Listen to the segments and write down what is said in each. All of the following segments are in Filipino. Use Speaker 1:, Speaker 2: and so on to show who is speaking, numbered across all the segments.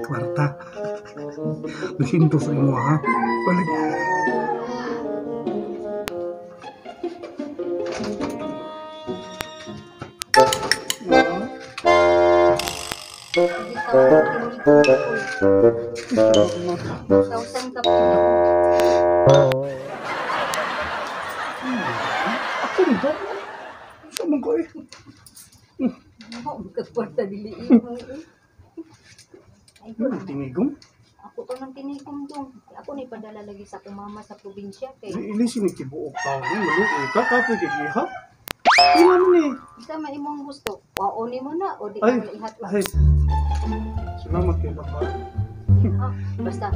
Speaker 1: Kwarta. Lusinto sa imo ha. Balik.
Speaker 2: Sausan ka po.
Speaker 1: Ako nito. Sa mong ko eh.
Speaker 2: Ako, magkakwarta dili. Ay,
Speaker 1: Tinigong.
Speaker 2: ako to ng tinigong dong. Ako na ipadala lagi sa akong mama sa probinsya. Kay,
Speaker 1: Ilisin ni tibuok tao ni maluoy ka kapoy kay giha. Ilan ni?
Speaker 2: isa maimong gusto. Waoni mo na o di
Speaker 1: Ay,
Speaker 2: ka ihat lang.
Speaker 1: ay. Salamat kay Papa.
Speaker 2: Ah, basta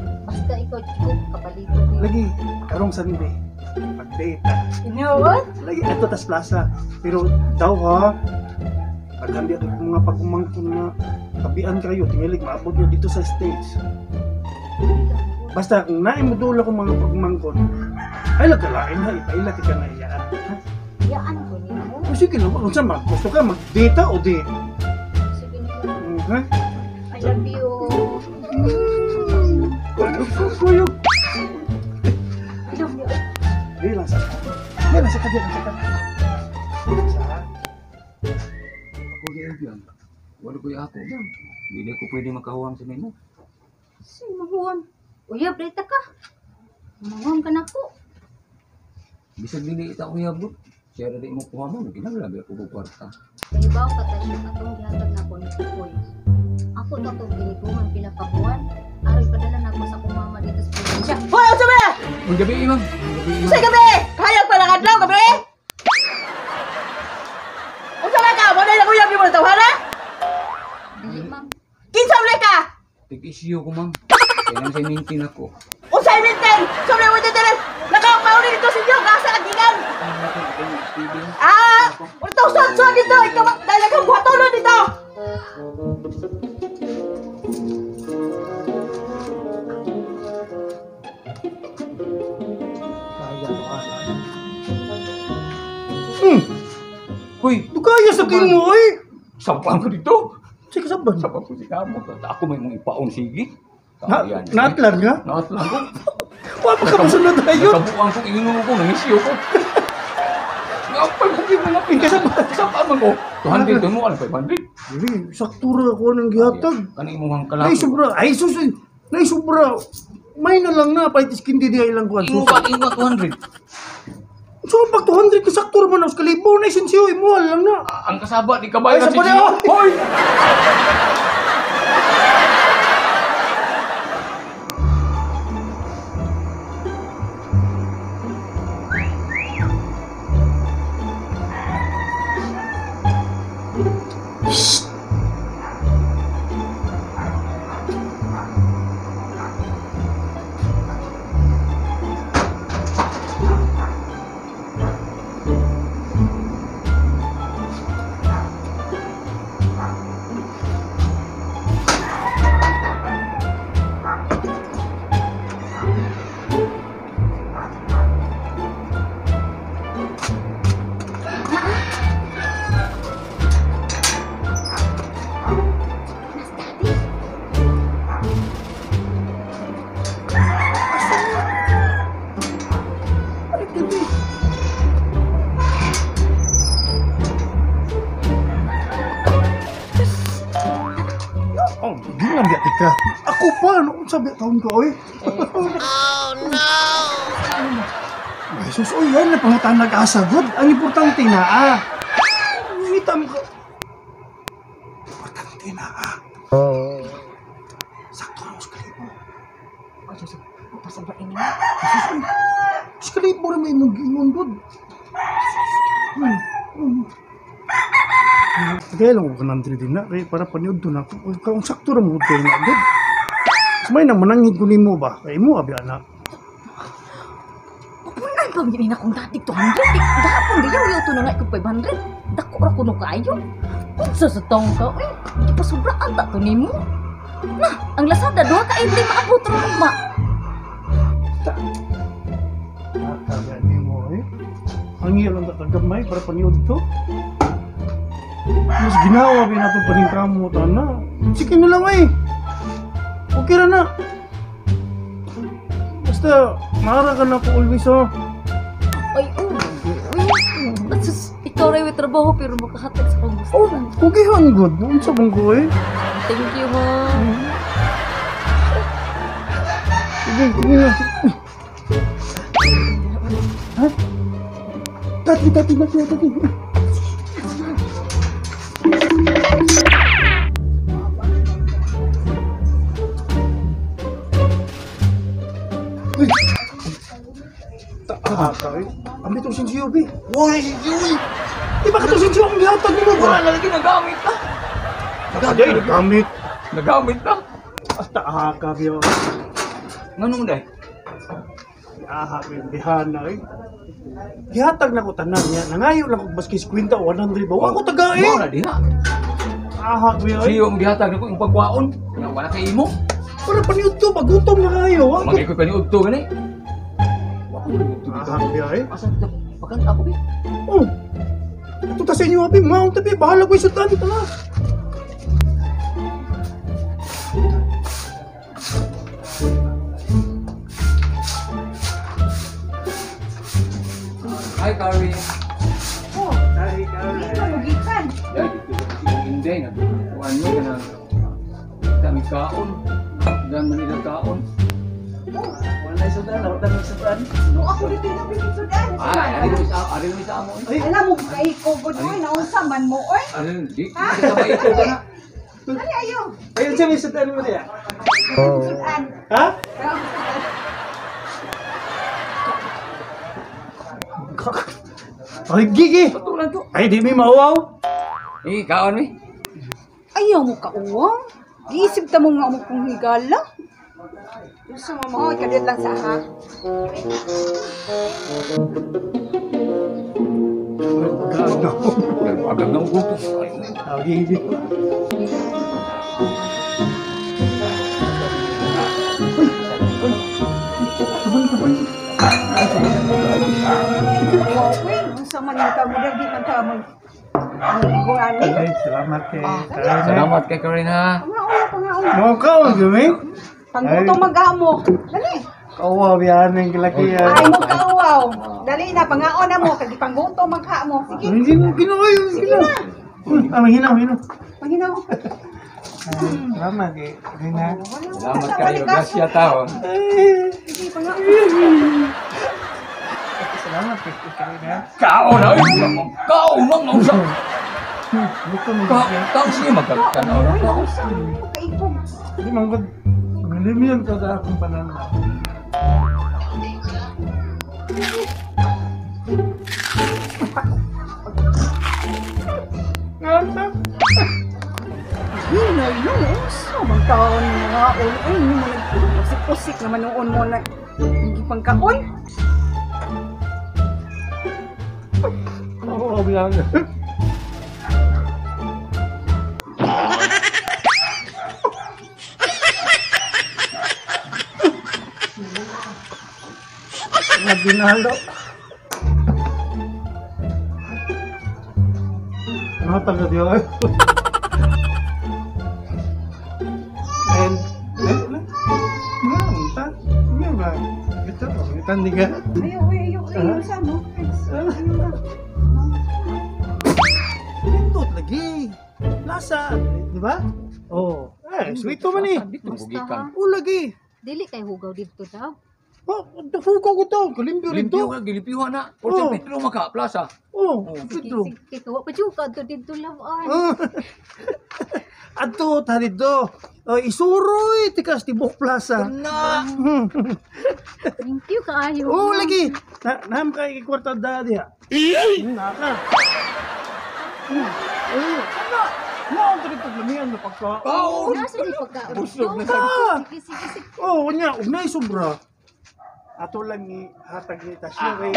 Speaker 2: ikaw cook kapalito.
Speaker 1: Lagi karong Sunday. Pag-date.
Speaker 2: You know what?
Speaker 1: Lagi ato tas plaza. Pero daw ha. Pagkan di ato mga pagumangkon na kabian kayo tingilig maabot yo dito sa stage. Basta kung naay mo dula kong mga pagumangkon. Ay lagalain ha ipaila ti ka na iyaan. Ha?
Speaker 2: Yaan ko niyo.
Speaker 1: O sige lang, kung saan man, gusto ka mag-data o di?
Speaker 2: Sige niyo.
Speaker 1: Ha?
Speaker 2: I love you.
Speaker 1: Kuyog.
Speaker 2: I love you.
Speaker 1: Di lang sa ka. Di lang sa ka, di lang sa ka. Sa?
Speaker 3: Ako yan. Wala ko ako yan. Hindi ko pwede makahuwang sa nimo.
Speaker 2: Si mahuwam. Uya, breta ka. Mahuwam ka na po.
Speaker 3: Bisag dili ita ko yabot. Siya rin mo kuha mo. Ginaglabi ako ko kwarta.
Speaker 2: Kaya ba ako katasyon atong gihatag na ko ni Kukoy. Ako na itong giniguman pinakabuan. Aroy padala na ako sa kumama dito sa probinsya.
Speaker 4: Hoy, unsa ba?
Speaker 3: Ang gabi imam. Ang gabi imam.
Speaker 4: Sa gabi! Kayag pa lang adlaw gabi! Unsa ba ka? Mo na kuyab mo na tawhana?
Speaker 2: Dili, ma'am.
Speaker 4: Kinsa man ka?
Speaker 3: Tig-issue ko ma'am. Kaya nang say maintain ako.
Speaker 4: Unsay minten? Sobre mo dire. Nakapauli dito sa inyo gasa agigan. Ah, unta sa dito ikaw dala kang buhatolo dito.
Speaker 1: Kaya mo ana.
Speaker 3: Uy!
Speaker 1: Dugaya sa king mo eh.
Speaker 3: Sampang ko dito.
Speaker 1: Sige saban.
Speaker 3: Sampang ko si Kamo. Ako may mga ipaon sige.
Speaker 1: Na, naatlan nga?
Speaker 3: Naatlan ko.
Speaker 1: Wa pa ka masunod tayo.
Speaker 3: Nakabuang ko, ingo ko, nangisyo ko. Ngapal ko din mga pinagsasabat. Sapa man ko. 200 doon mo, ano 500?
Speaker 1: Dili, saktura ko ng gihatag.
Speaker 3: Kanang imuhang
Speaker 1: Ay
Speaker 3: kalako.
Speaker 1: sobra, ay susun. Nay sobra. May na lang na pahit iskin di ilang kuan.
Speaker 3: Ingo ka, 200.
Speaker 1: So pag 200 ka saktura man aus kalibo na isinsiyo imo lang na.
Speaker 3: Ang kasaba, di ka ba?
Speaker 1: Ay, sabay na.
Speaker 3: Hoy!
Speaker 1: Oh, di lang biya tika. Ako pa, ano sabi taon ko eh. Oh no! Ay, sus, oy, yan na pangutan nag-asagod. Ang importante na Ngitam ko. Importante na Sakto na sa kalibo.
Speaker 4: Oh, Diyos, pasabra ini.
Speaker 1: Sus, oy. Sa kalibo na may mong dod. Kaya lang ko kanandri din na. Kaya para paniod doon ako. Kung sakto na mo doon na dod. May nang manangid ko nimo ba? Kaya mo abi anak.
Speaker 4: Pupunan pa gini na kung dati 200. Dahapon di yaw to na nga ko 500. Dako ra kuno kayo. Unsa sa tong ka? Uy, di pa sobra ata to nimo. Nah, ang Lazada 2 ka hindi maabot ra ba?
Speaker 1: Kaya nimo eh. Ang iya lang tagamay para paniod to. Mas ginawa ba natin paningkamutan na? Sige na lang eh. Okay ra na. Basta, mara ka na po always oh.
Speaker 4: Ay, ikaw rin may trabaho pero makahatag sa kong gusto.
Speaker 1: Oh, kugihan good. Noon sa bangko eh.
Speaker 4: Thank you, ha.
Speaker 1: Sige, sige na. Ha? Tati. Takay. Ambil itong sinsiyo, be. Why, sinsiyo, eh. Di ba ka itong sinsiyo ang gihatag mo ba?
Speaker 3: Wala lagi nagamit na.
Speaker 1: Ay, nagamit.
Speaker 3: Nagamit na.
Speaker 1: Basta ahaka, be.
Speaker 3: Nganong day?
Speaker 1: Ahaka, be. Bihana, eh. Gihatag na ko tanan niya. Nangayo lang ko baski 50 o 100 ba? Wala ko taga, eh.
Speaker 3: Mao na diha.
Speaker 1: Ahaka, be, eh.
Speaker 3: Siyo ang gihatag nako yung pagwaon. Wala kay imo.
Speaker 1: Wala pa niyo to. Magutom na kayo.
Speaker 3: Magay ko kaniud to gani.
Speaker 1: Ahaka, be, eh.
Speaker 3: Asa ta? Pakan ako bi.
Speaker 1: Oh. Ito ta sa inyo, be. Maong tabi. Bahala ko yung sultan. Ito na.
Speaker 3: Hi, Carrie.
Speaker 2: Oh,
Speaker 1: Ay,
Speaker 2: hindi ka mugikan.
Speaker 3: Ya, dito si Inday na. Kuan mo kana. Dami kaon. Dan manila kaon.
Speaker 1: Wala yung sultan. Wala yung sultan.
Speaker 2: No, ako dito na pinisudan.
Speaker 3: Ay, ari mo sa amo.
Speaker 1: Ay,
Speaker 2: Alam mo, kay kogod mo, naunsa man mo, oy.
Speaker 3: Ano, di kita ba ito kana?
Speaker 2: Dali, ayo.
Speaker 1: ayun siya may sultan mo niya.
Speaker 2: Sudan.
Speaker 1: Ha? Ay, gigi!
Speaker 3: Patulan to.
Speaker 1: Ay, di may mauwaw.
Speaker 3: Kaon mi.
Speaker 2: Ayaw mo ka, uwang. Giisip ta mo nga mo kong higala. Gusto mo mo, ikalit lang sa ha.
Speaker 3: Agad nang gusto.
Speaker 1: Ah, gigi.
Speaker 2: Wow, wing. Unsa man yung kamo, di man ka mag... Gurani.
Speaker 1: Ay, salamat kay Karina.
Speaker 3: Salamat kay Karina.
Speaker 2: Pangaon.
Speaker 1: Mau ka, gumi?
Speaker 2: Pangguto mag-amo. Dali.
Speaker 1: Kauwaw yan ang kilakiyan.
Speaker 2: Ay mo kauwaw. Dali na, pangaon na mo. Kagi pangguto mag-amo. Sige,
Speaker 1: Hindi mo ginawa yun.
Speaker 2: sige na.
Speaker 1: Ah, mahinaw.
Speaker 2: Panginaw.
Speaker 1: Ay, salamat kay Karina.
Speaker 3: Salamat kayo. Grasya taon.
Speaker 1: Ay,
Speaker 2: Sige, pangaon.
Speaker 1: salamat kay Karina.
Speaker 3: Kaon na. Kaon lang na usap.
Speaker 1: Buto mo gigi.
Speaker 3: Kaon siya magkakanaw na kaon.
Speaker 2: Kaikog.
Speaker 1: Hindi manggod. Nalimiyan ka sa akong pananaw. Nganta?
Speaker 2: Hinay no. Unsa man kaon nga on. Ay, mo nag-usik-usik naman noon mo na. Hindi pangkaon.
Speaker 1: Oo, bilang. Nabinalo. Ano taga diyo ay? And Manta? Ano ba? Ito, itan ka.
Speaker 2: Ayaw. Sa mo. Ayaw ba?
Speaker 1: Pintot lagi. Lasa, di ba? Oh, sweet to man eh.
Speaker 3: Dito bugikan.
Speaker 1: Oh, lagi.
Speaker 2: Dili kay hugaw dito daw.
Speaker 1: Oh, dafugaw ko to. Kalimpyo rin
Speaker 3: Limpyo
Speaker 1: to.
Speaker 3: ka, gilipiwan na.
Speaker 1: Oh.
Speaker 3: Porte Pedro maka, plaza.
Speaker 1: Oh,
Speaker 2: Sige,
Speaker 1: Pedro.
Speaker 2: sige. Kawa pa juga to dito lawan.
Speaker 1: Ato, tadi do. Isuroy, tikas tibok plaza.
Speaker 3: Na!
Speaker 2: Thank you kaayo.
Speaker 1: Oh, lagi. Nam kay kwarta dadi ha. Naka. Ano ang trito lamihan na pagka?
Speaker 3: Kaon!
Speaker 2: Nasa di pagkaon.
Speaker 3: Busog na
Speaker 1: sa-
Speaker 2: Sige, sige.
Speaker 1: Oh, nya, ugnay sobra. Ato lang ni hatag ni Tasyo kay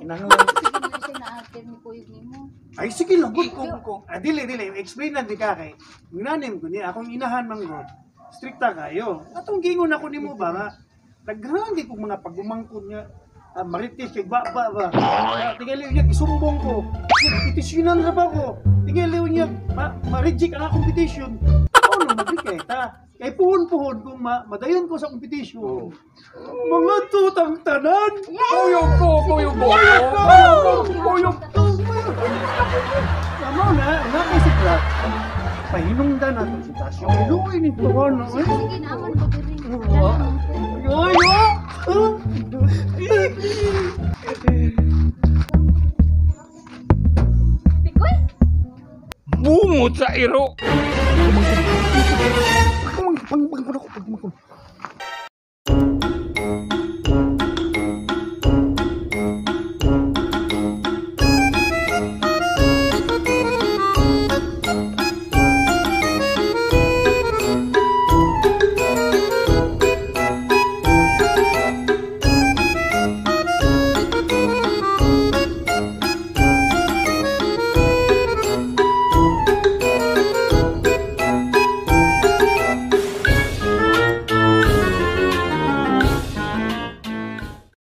Speaker 1: kinahanglan.
Speaker 2: Sige na siya na atin ni Kuyog nimo.
Speaker 1: Ay sige lang gud
Speaker 3: Ikaw ko.
Speaker 1: Dili, explain na di ka kay. Minanim ko ni akong inahan man gud. Strikta kayo. Atong gingon ako nimo ba nga daghan di ko mga pagumangkon nga marites kay ba. Tingali niya isumbong ko. Itisyonan ra ba ko? giliw niya ma-reject ang competition. Oo na magbigay ta. Kay puhon-puhon kung madayon ko sa competition. Mga tutang tanan.
Speaker 3: Kuyog ko.
Speaker 1: Tama na, kay si Brad. Pahinungdan natin si Tasyo. Iluoy ni Tuhan.
Speaker 2: Sige naman ko diri. Padala mo.
Speaker 4: Pikoy.
Speaker 3: Bungot sa iro.